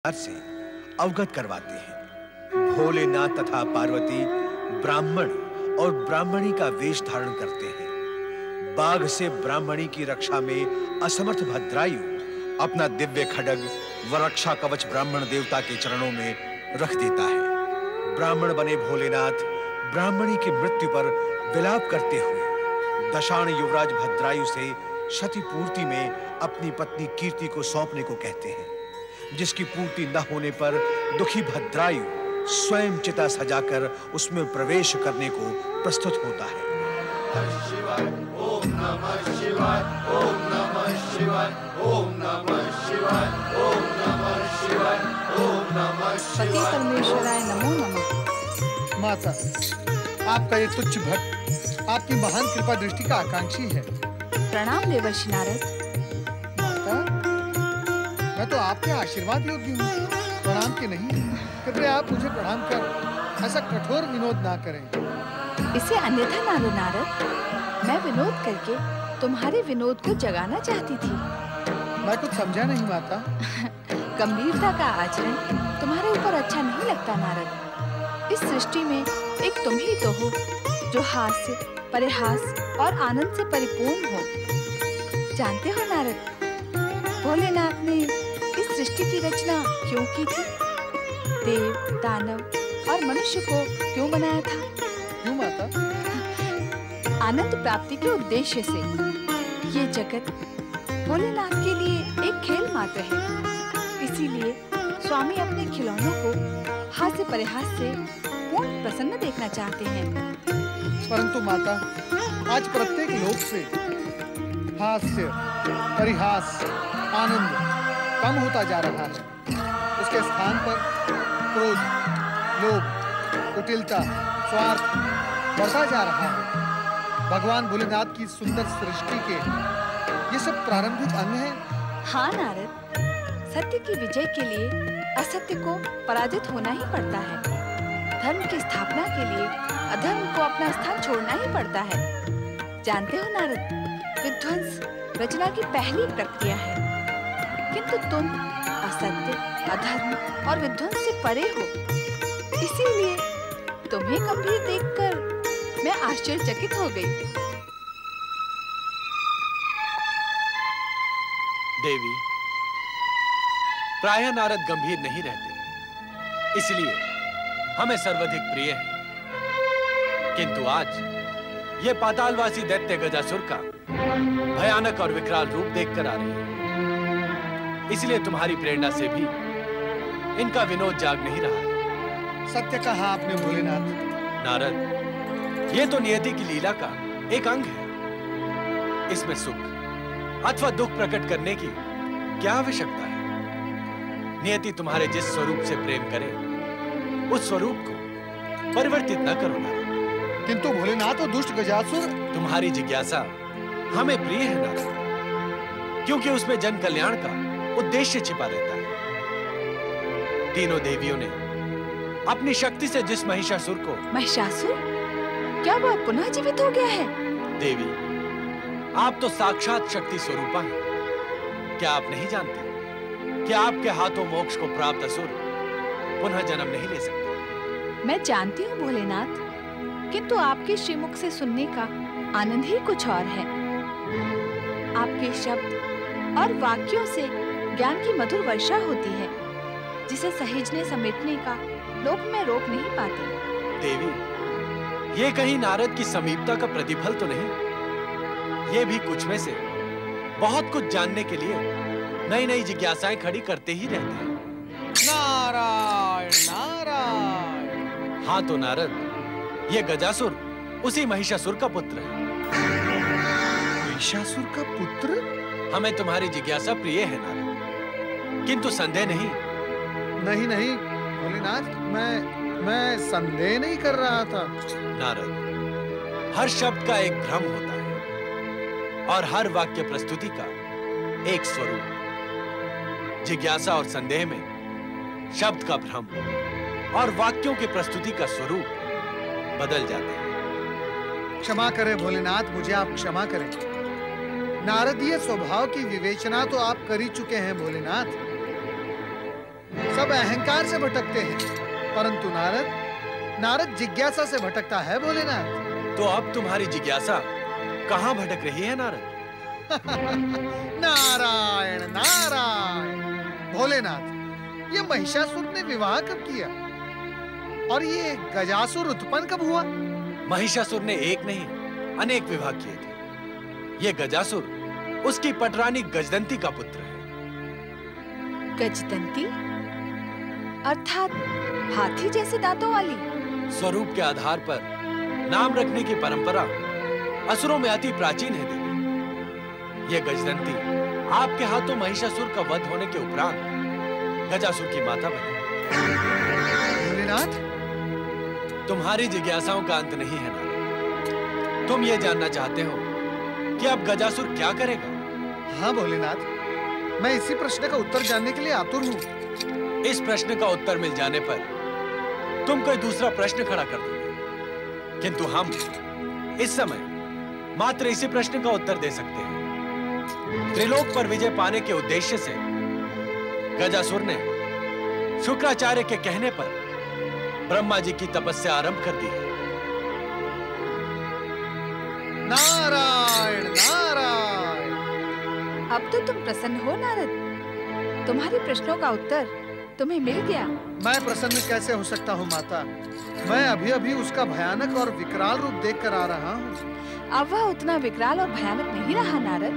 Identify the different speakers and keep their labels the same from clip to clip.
Speaker 1: से अवगत करवाते हैं। भोलेनाथ तथा पार्वती ब्राह्मण और ब्राह्मणी का वेश धारण करते हैं। बाघ से ब्राह्मणी की रक्षा में असमर्थ भद्रायु अपना दिव्य खड्ग व रक्षा कवच ब्राह्मण देवता के चरणों में रख देता है। ब्राह्मण बने भोलेनाथ ब्राह्मणी की मृत्यु पर विलाप करते हुए दशाण युवराज भद्रायु से क्षतिपूर्ति में अपनी पत्नी कीर्ति को सौंपने को कहते हैं, जिसकी पूर्ति न होने पर दुखी भद्रायु स्वयं चिता सजाकर उसमें प्रवेश करने को प्रस्तुत होता है।
Speaker 2: शिवाय, ओम नमः शिवाय, ओम नमः शिवाय, ओम नमः शिवाय, ओम नमः शिवाय, ओम नमः शिवाय।
Speaker 3: पति परमेश्वराय नमो नमः।
Speaker 4: माता, आपका ये तुच्छ भक्त आपकी महान कृपा दृष्टि का आकांक्षी है।
Speaker 3: प्रणाम देवर्षि नारद।
Speaker 4: माता, मैं तो आपके आशीर्वाद योग्य हूँ, प्रणाम के नहीं। कृपया आप मुझे प्रणाम कर ऐसा कठोर विनोद ना करें।
Speaker 3: इसे अन्यथा ना लो नारद। मैं विनोद करके तुम्हारे विनोद को जगाना चाहती थी।
Speaker 4: मैं कुछ समझा नहीं माता।
Speaker 3: गंभीरता का आचरण तुम्हारे ऊपर अच्छा नहीं लगता नारद। इस सृष्टि में एक तुम ही तो हो जो हास्य, परिहास और आनंद से परिपूर्ण हो। जानते हो नारद, भोलेनाथ ने इस सृष्टि की रचना क्यों की थी? देव, दानव और मनुष्य को क्यों बनाया था?
Speaker 4: क्यों माता?
Speaker 3: आनंद प्राप्ति के उद्देश्य से। ये जगत भोलेनाथ के लिए एक खेल मात्र है। इसीलिए स्वामी अपने खिलौनों को हास्य परिहास से पूर्ण प्रसन्न देखना चाहते हैं।
Speaker 4: परंतु माता, आज प्रत्येक लोक से हास्य, परिहास, आनंद कम होता जा रहा है। उसके स्थान पर क्रोध, लोभ, कुटिलता, स्वार्थ बढ़ता जा रहा है। भगवान भोलेनाथ की सुंदर सृष्टि के ये सब प्रारंभिक अंग हैं।
Speaker 3: हाँ नारद, सत्य की विजय के लिए असत्य को पराजित होना ही पड़ता है। धर्म की स्थापना के लिए अधर्म को अपना स्थान छोड़ना ही पड़ता है। जानते हो नारद, विध्वंस रचना की पहली प्रक्रिया है, किंतु तुम असत्य, अधर्म और विध्वंस से परे हो। इसीलिए तुम्हें गंभीर देखकर मैं आश्चर्यचकित हो गई।
Speaker 5: देवी, प्रायः नारद गंभीर नहीं रहते, इसलिए हमें सर्वाधिक प्रिय है। किंतु आज ये पातालवासी दैत्य गजासुर का भयानक और विकराल रूप देखकर आ रही है, इसलिए तुम्हारी प्रेरणा से भी इनका विनोद जाग नहीं रहा है।
Speaker 4: सत्य कहा आपने भोलेनाथ।
Speaker 5: नारद, ये तो नियति की लीला का एक अंग है। इसमें सुख अथवा दुख प्रकट करने की क्या आवश्यकता है? नियति तुम्हारे जिस स्वरूप से प्रेम करे, उस स्वरूप को परिवर्तित न करो नारद।
Speaker 4: किंतु भोलेनाथ और दुष्ट गजासुर।
Speaker 5: तुम्हारी जिज्ञासा हमें प्रिय है नारद, क्योंकि उसमें जन कल्याण का उद्देश्य छिपा रहता है। तीनों देवियों ने अपनी शक्ति से जिस महिषासुर को।
Speaker 3: महिषासुर? क्या वह पुनः जीवित हो गया है?
Speaker 5: देवी, आप तो साक्षात शक्ति स्वरूपा हैं। क्या आप नहीं जानते कि आपके हाथों मोक्ष को प्राप्त असुर पुनः जन्म नहीं ले सकते?
Speaker 3: मैं जानती हूँ भोलेनाथ, किंतु आपके श्रीमुख से सुनने का आनंद ही कुछ और है। आपके शब्द और वाक्यों से ज्ञान की मधुर वर्षा होती है, जिसे सहेजने समेटने का लोक में रोक नहीं पाते।
Speaker 5: देवी, ये कहीं नारद की समीपता का प्रतिफल तो नहीं? ये भी कुछ में से बहुत कुछ जानने के लिए नई नई जिज्ञासाएं खड़ी करते ही रहते हैं।
Speaker 4: नारायण नारायण।
Speaker 5: हाँ तो नारद, ये गजासुर उसी महिषासुर का पुत्र है।
Speaker 4: महिषासुर का पुत्र?
Speaker 5: हमें तुम्हारी जिज्ञासा प्रिय है नारद, किंतु संदेह नहीं।
Speaker 4: नहीं नहीं भोलेनाथ, मैं संदेह नहीं कर रहा था।
Speaker 5: नारद, हर शब्द का एक भ्रम होता है और हर वाक्य प्रस्तुति का एक स्वरूप। जिज्ञासा और संदेह में शब्द का भ्रम और वाक्यों की प्रस्तुति का स्वरूप बदल जाते हैं।
Speaker 4: क्षमा करें भोलेनाथ, मुझे आप क्षमा करें। नारदीय स्वभाव की विवेचना तो आप कर ही चुके हैं भोलेनाथ। सब अहंकार से भटकते हैं, परंतु नारद जिज्ञासा से भटकता है भोलेनाथ।
Speaker 5: तो अब तुम्हारी जिज्ञासा कहाँ भटक रही है नारद?
Speaker 4: नारायण नारायण। भोलेनाथ, ये महिषासुर ने विवाह कब किया और ये गजासुर उत्पन्न कब हुआ?
Speaker 5: महिषासुर ने एक नहीं अनेक विवाह किए थे। ये गजासुर उसकी पटरानी गजदंती का पुत्र है।
Speaker 3: गजदंती अर्थात हाथी जैसे दांतों वाली?
Speaker 5: स्वरूप के आधार पर नाम रखने की परंपरा असुरों में अति प्राचीन है देवी। ये गजदंती आपके हाथों महिषासुर का वध होने के उपरांत गजासुर की माता बनी।
Speaker 4: भोलेनाथ,
Speaker 5: तुम्हारी जिज्ञासाओं का अंत नहीं है नारद। तुम ये जानना चाहते हो कि अब गजासुर क्या करेगा?
Speaker 4: हाँ भोलेनाथ, मैं इसी प्रश्न का उत्तर जानने के लिए आतुर हूँ।
Speaker 5: इस प्रश्न का उत्तर मिल जाने पर तुम कोई दूसरा प्रश्न खड़ा कर दोगे, किंतु हम इस समय मात्र इसी प्रश्न का उत्तर दे सकते हैं। त्रिलोक पर विजय पाने के उद्देश्य से गजासुर ने शुक्राचार्य के कहने पर ब्रह्मा जी की तपस्या आरंभ कर दी है।
Speaker 4: नारायण नारायण।
Speaker 3: अब तो तुम प्रसन्न हो नारद? तुम्हारे प्रश्नों का उत्तर तुम्हें मिल गया।
Speaker 4: मैं प्रसन्न कैसे हो सकता हूँ माता? मैं अभी अभी उसका भयानक और विकराल रूप देख कर आ रहा हूँ।
Speaker 3: अब वह उतना विकराल और भयानक नहीं रहा नारद।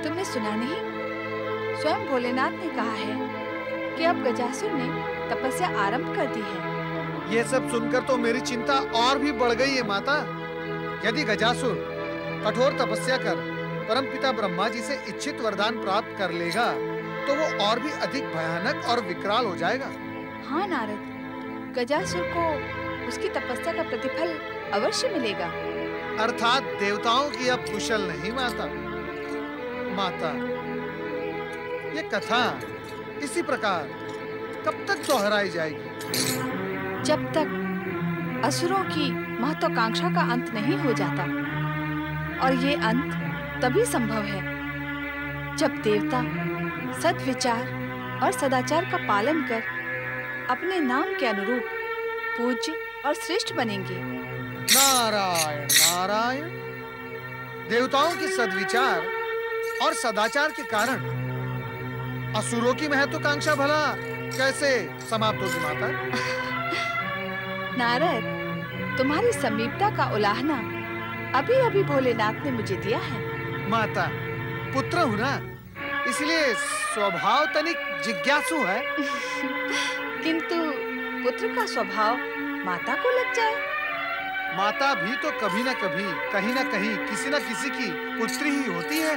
Speaker 3: तुमने सुना नहीं? स्वयं भोलेनाथ ने कहा है कि अब गजासुर ने तपस्या आरंभ कर दी है।
Speaker 4: ये सब सुनकर तो मेरी चिंता और भी बढ़ गई है माता। यदि गजासुर कठोर तपस्या कर परमपिता ब्रह्मा जी से इच्छित वरदान प्राप्त कर लेगा तो वो और भी अधिक भयानक और विकराल हो जाएगा।
Speaker 3: हाँ नारद, गजासुर को उसकी तपस्या का प्रतिफल अवश्य मिलेगा।
Speaker 4: अर्थात देवताओं की अब कुशल नहीं माता। माता, ये कथा इसी प्रकार कब तक दोहराई जाएगी?
Speaker 3: जब तक असुरों की महत्वाकांक्षा का अंत नहीं हो जाता। और ये अंत तभी संभव है जब देवता सद्विचार और सदाचार का पालन कर अपने नाम के अनुरूप पूज्य और श्रेष्ठ बनेंगे।
Speaker 4: नारायण नारायण। देवताओं की सद्विचार और सदाचार के कारण असुरों की महत्वाकांक्षा भला कैसे समाप्त होगी माता?
Speaker 3: नारद, तुम्हारी समीपता का उलाहना अभी अभी भोलेनाथ ने मुझे दिया है।
Speaker 4: माता, पुत्र हूँ ना, इसलिए स्वभाव तनिक जिज्ञासु है।
Speaker 3: किंतु पुत्र का स्वभाव माता को लग जाए।
Speaker 4: माता भी तो कभी न कभी कहीं न कहीं किसी न किसी की पुत्री ही होती है।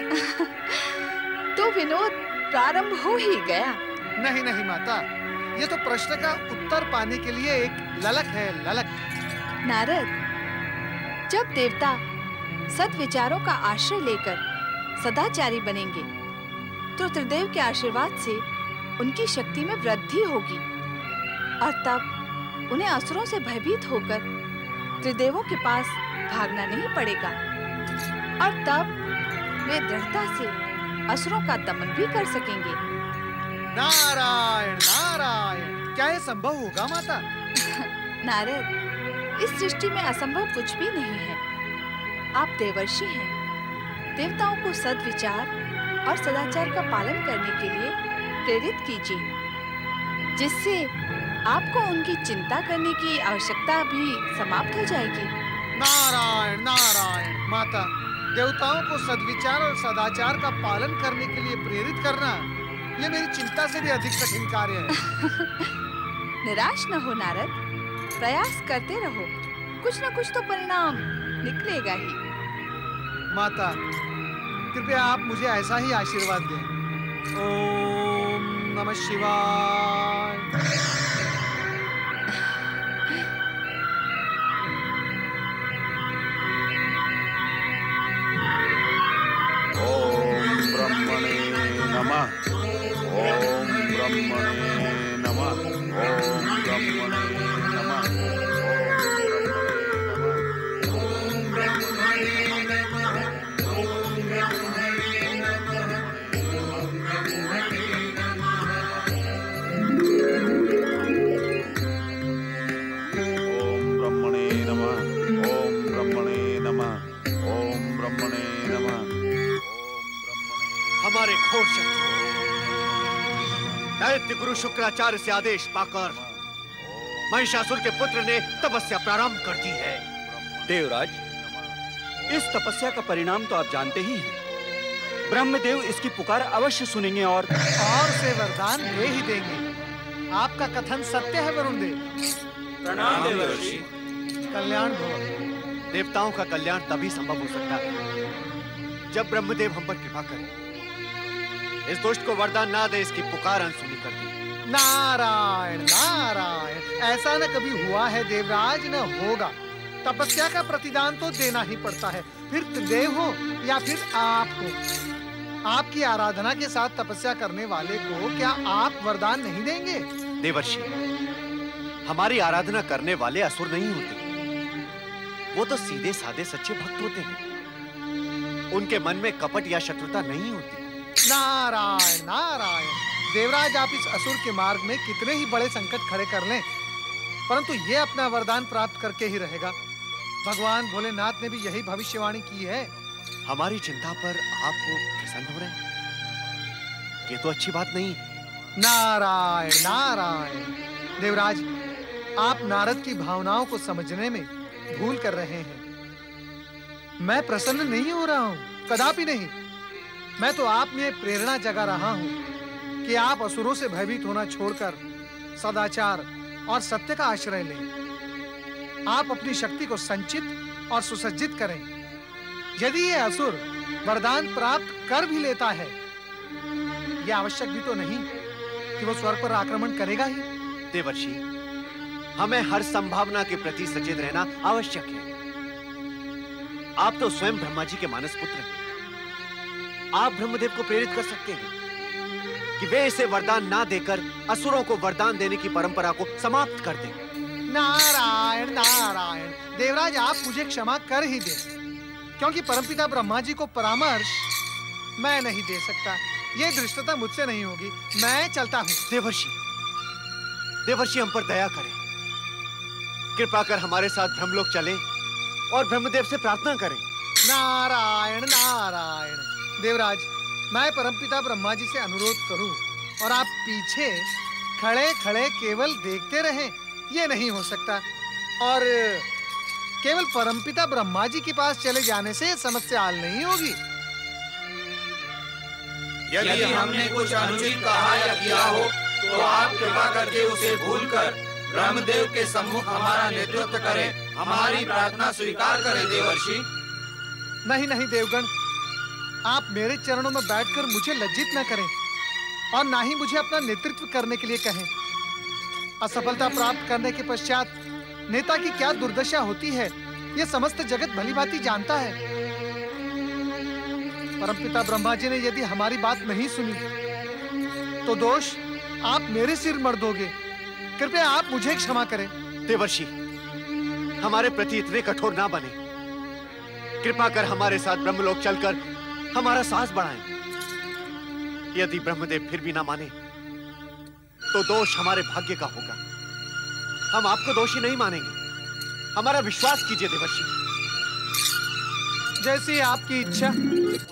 Speaker 3: तो विनोद प्रारंभ हो ही गया।
Speaker 4: नहीं नहीं माता, ये तो प्रश्न का उत्तर पाने के लिए एक ललक है, ललक।
Speaker 3: नारद, जब देवता सद्विचारों का आश्रय लेकर सदाचारी बनेंगे तो त्रिदेव के आशीर्वाद से उनकी शक्ति में वृद्धि होगी और तब उन्हें असुरों से भयभीत होकर त्रिदेवों के पास भागना नहीं पड़ेगा और तब वे दृढ़ता से असुरों का दमन भी कर सकेंगे।
Speaker 4: नारायण नारायण। क्या ये संभव होगा माता?
Speaker 3: नारद, इस सृष्टि में असंभव कुछ भी नहीं है। आप देवर्षि हैं। देवताओं को सद्विचार और सदाचार का पालन करने के लिए प्रेरित कीजिए, जिससे आपको उनकी चिंता करने की आवश्यकता भी समाप्त हो जाएगी।
Speaker 4: नारायण नारायण। माता, देवताओं को सद्विचार और सदाचार का पालन करने के लिए प्रेरित करना ये मेरी चिंता से भी अधिक कठिन कार्य है।
Speaker 3: निराश न हो नारद, प्रयास करते रहो, कुछ न कुछ तो परिणाम निकलेगा ही।
Speaker 4: माता, कृपया आप मुझे ऐसा ही आशीर्वाद दें। ओम नमः शिवाय।
Speaker 2: ओम ब्रह्मणे नमः। ओम ब्रह्मणे नमः। ओम ब्रह्मणे नमः। ओम ब्रह्मणे नमः। ओम ब्रह्मणे नमः।
Speaker 1: दैत्य गुरु शुक्राचार्य से आदेश पाकर महिषासुर के पुत्र ने तपस्या प्रारंभ कर दी है।
Speaker 6: देवराज, इस तपस्या का परिणाम तो आप जानते ही हैं। ब्रह्मदेव इसकी पुकार अवश्य सुनेंगे और
Speaker 4: से वरदान दे ही देंगे। आपका कथन सत्य है वरुण देव।
Speaker 6: प्रणाम देवर्षि।
Speaker 4: कल्याण भव।
Speaker 1: देवताओं का कल्याण तभी संभव हो सकता है जब ब्रह्मदेव हम पर कृपा करें। इस दुष्ट को वरदान ना दे, इसकी पुकार अनसुनी कर दे।
Speaker 4: नारायण नारायण, ऐसा न कभी हुआ है देवराज, न होगा। तपस्या का प्रतिदान तो देना ही पड़ता है, फिर देव हो या फिर आप हो। आपकी आराधना के साथ तपस्या करने वाले को क्या आप वरदान नहीं देंगे?
Speaker 1: देवर्षि, हमारी आराधना करने वाले असुर नहीं होते, वो तो सीधे साधे सच्चे भक्त होते हैं। उनके मन में कपट या शत्रुता नहीं होती।
Speaker 4: नारायण नारायण, देवराज आप इस असुर के मार्ग में कितने ही बड़े संकट खड़े कर लें, परंतु ये अपना वरदान प्राप्त करके ही रहेगा। भगवान भोलेनाथ ने भी यही भविष्यवाणी की है।
Speaker 1: हमारी चिंता पर आप प्रसन्न हो रहे हैं, ये तो अच्छी बात नहीं।
Speaker 4: नारायण नारायण, देवराज आप नारद की भावनाओं को समझने में भूल कर रहे हैं। मैं प्रसन्न नहीं हो रहा हूँ, कदापि नहीं। मैं तो आप में प्रेरणा जगा रहा हूँ कि आप असुरों से भयभीत होना छोड़कर सदाचार और सत्य का आश्रय लें। आप अपनी शक्ति को संचित और सुसज्जित करें। यदि ये असुर वरदान प्राप्त कर भी लेता है, यह आवश्यक भी तो नहीं कि वो स्वर्ग पर आक्रमण करेगा ही।
Speaker 1: देवर्षि, हमें हर संभावना के प्रति सचेत रहना आवश्यक है। आप तो स्वयं ब्रह्मा जी के मानस पुत्र हैं। आप ब्रह्मदेव को प्रेरित कर सकते हैं कि वे इसे वरदान ना देकर असुरों को वरदान देने की परंपरा को समाप्त कर दें।
Speaker 4: नारायण नारायण, देवराज आप मुझे क्षमा कर ही दें, क्योंकि परमपिता ब्रह्मा जी को परामर्श मैं नहीं दे सकता। ये धृष्टता मुझसे नहीं होगी। मैं चलता हूँ।
Speaker 1: देवर्षि, देवर्षि हम पर दया करें। कृपा कर हमारे साथ ब्रह्मलोक चलें और ब्रह्मदेव से प्रार्थना करें।
Speaker 4: नारायण नारायण, देवराज मैं परमपिता ब्रह्मा जी से अनुरोध करूं और आप पीछे खड़े खड़े केवल देखते रहें, ये नहीं हो सकता। और केवल परमपिता ब्रह्मा जी के पास चले जाने से समस्या हल नहीं होगी।
Speaker 2: यदि हमने कुछ अनुचित कहा या किया हो तो आप कृपा करके उसे भूलकर ब्रह्मदेव के सम्मुख हमारा नेतृत्व करें, हमारी प्रार्थना स्वीकार करें देवर्षि।
Speaker 4: नहीं नहीं देवगण, आप मेरे चरणों में बैठकर मुझे लज्जित न करें और ना ही मुझे अपना नेतृत्व करने के लिए कहें। असफलता प्राप्त करने के पश्चात नेता की क्या दुर्दशा होती है, यह समस्त जगत भलीभांति जानता है। परमपिता ब्रह्मा जी ने यदि हमारी बात नहीं सुनी तो दोष आप मेरे सिर मर दोगे। कृपया आप मुझे क्षमा करें।
Speaker 1: देवर्षि, हमारे प्रति इतने कठोर ना बने। कृपा कर हमारे साथ ब्रह्मलोक चलकर हमारा साहस बढ़ाएं। यदि ब्रह्मदेव फिर भी ना माने तो दोष हमारे भाग्य का होगा। हम आपको दोषी नहीं मानेंगे। हमारा विश्वास कीजिए देवर्षि।
Speaker 4: जैसी आपकी इच्छा।